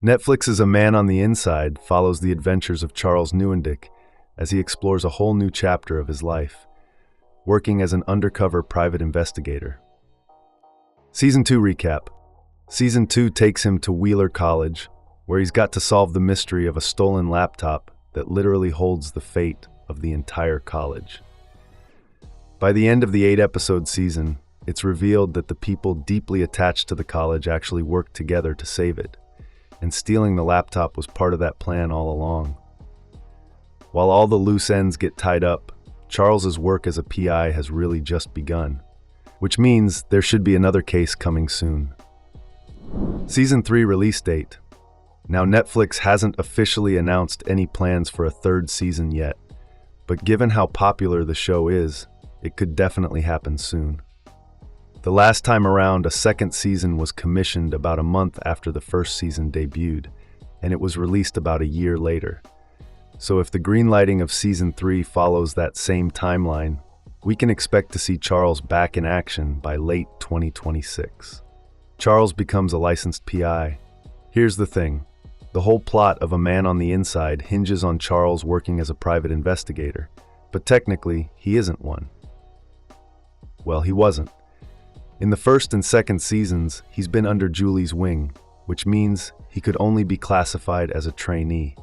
Netflix's A Man on the Inside follows the adventures of Charles Neuendick as he explores a whole new chapter of his life, working as an undercover private investigator. Season 2 recap. Season 2 takes him to Wheeler College, where he's got to solve the mystery of a stolen laptop that literally holds the fate of the entire college. By the end of the 8-episode season, it's revealed that the people deeply attached to the college actually worked together to save it, and stealing the laptop was part of that plan all along. While all the loose ends get tied up, Charles's work as a PI has really just begun, which means there should be another case coming soon. Season 3 release date. Now, Netflix hasn't officially announced any plans for a third season yet, but given how popular the show is, it could definitely happen soon. The last time around, a second season was commissioned about a month after the first season debuted, and it was released about a year later. So if the greenlighting of Season 3 follows that same timeline, we can expect to see Charles back in action by late 2026. Charles becomes a licensed PI. Here's the thing. The whole plot of A Man on the Inside hinges on Charles working as a private investigator, but technically, he isn't one. Well, he wasn't. In the first and second seasons, he's been under Julie's wing, which means he could only be classified as a trainee.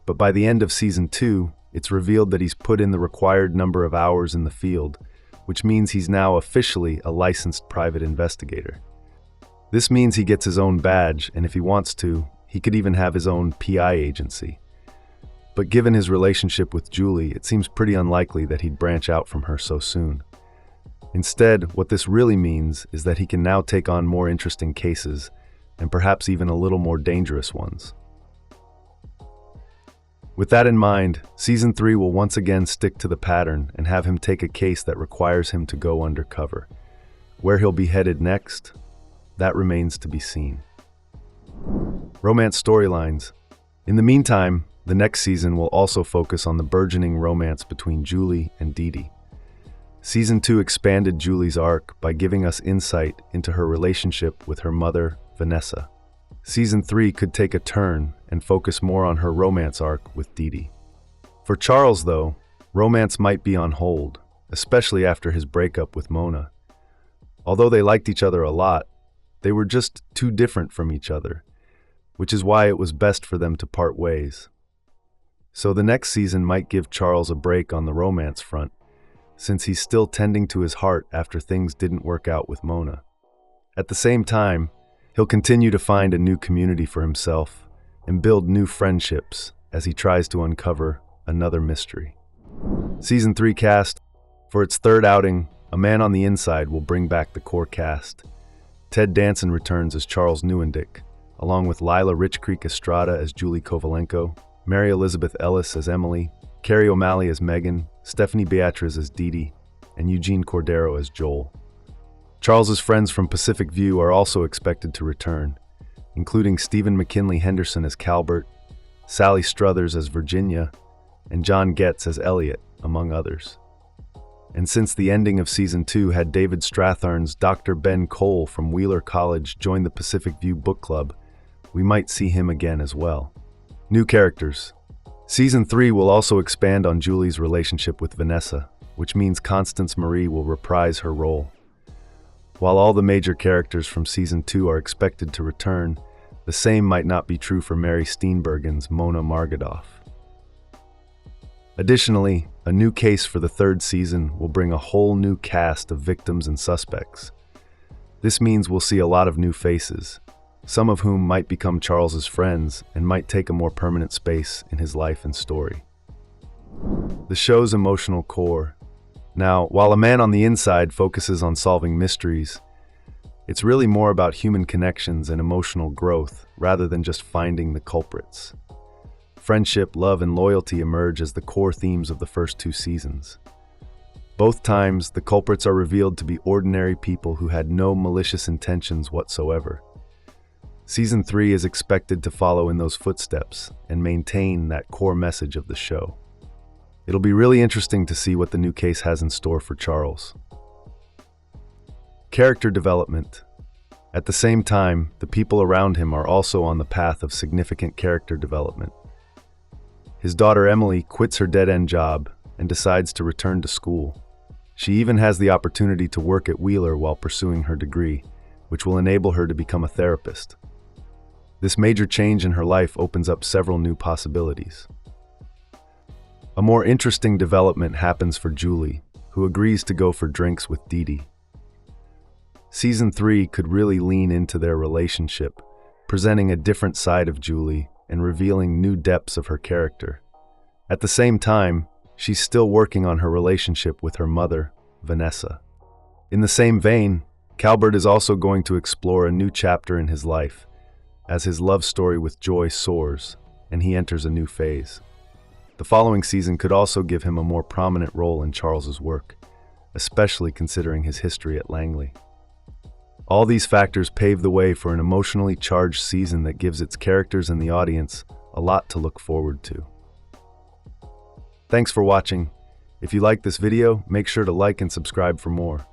But by the end of Season 2, it's revealed that he's put in the required number of hours in the field, which means he's now officially a licensed private investigator. This means he gets his own badge, and if he wants to, he could even have his own PI agency. But given his relationship with Julie, it seems pretty unlikely that he'd branch out from her so soon. Instead, what this really means is that he can now take on more interesting cases, and perhaps even a little more dangerous ones. With that in mind, Season 3 will once again stick to the pattern and have him take a case that requires him to go undercover. Where he'll be headed next, that remains to be seen. Romance storylines. In the meantime, the next season will also focus on the burgeoning romance between Julie and Didi. Season 2 expanded Julie's arc by giving us insight into her relationship with her mother, Vanessa. Season 3 could take a turn and focus more on her romance arc with Didi. For Charles, though, romance might be on hold, especially after his breakup with Mona. Although they liked each other a lot, they were just too different from each other, which is why it was best for them to part ways. So the next season might give Charles a break on the romance front, since he's still tending to his heart after things didn't work out with Mona. At the same time, he'll continue to find a new community for himself and build new friendships as he tries to uncover another mystery. Season 3 cast. For its third outing, A Man on the Inside will bring back the core cast. Ted Danson returns as Charles Neuendick, along with Lila Richcreek Estrada as Julie Kovalenko, Mary Elizabeth Ellis as Emily, Carrie O'Malley as Megan, Stephanie Beatriz as Didi, and Eugene Cordero as Joel. Charles's friends from Pacific View are also expected to return, including Stephen McKinley Henderson as Calbert, Sally Struthers as Virginia, and John Getz as Elliot, among others. And since the ending of Season 2 had David Strathairn's Dr. Ben Cole from Wheeler College join the Pacific View Book Club, we might see him again as well. New characters. Season 3 will also expand on Julie's relationship with Vanessa, which means Constance Marie will reprise her role. While all the major characters from Season 2 are expected to return, the same might not be true for Mary Steenburgen's Mona Margadoff. Additionally, a new case for the third season will bring a whole new cast of victims and suspects. This means we'll see a lot of new faces, some of whom might become Charles's friends and might take a more permanent space in his life and story. The show's emotional core. Now, while A Man on the Inside focuses on solving mysteries, it's really more about human connections and emotional growth rather than just finding the culprits. Friendship, love, and loyalty emerge as the core themes of the first 2 seasons. Both times, the culprits are revealed to be ordinary people who had no malicious intentions whatsoever. Season 3 is expected to follow in those footsteps and maintain that core message of the show. It'll be really interesting to see what the new case has in store for Charles. Character development. At the same time, the people around him are also on the path of significant character development. His daughter Emily quits her dead-end job and decides to return to school. She even has the opportunity to work at Wheeler while pursuing her degree, which will enable her to become a therapist. This major change in her life opens up several new possibilities. A more interesting development happens for Julie, who agrees to go for drinks with Dee Dee. Season 3 could really lean into their relationship, presenting a different side of Julie and revealing new depths of her character. At the same time, she's still working on her relationship with her mother, Vanessa. In the same vein, Calbert is also going to explore a new chapter in his life, as his love story with Joy soars and he enters a new phase. The following season could also give him a more prominent role in Charles's work, especially considering his history at Langley. All these factors pave the way for an emotionally charged season that gives its characters and the audience a lot to look forward to. Thanks for watching. If you like this video, make sure to like and subscribe for more.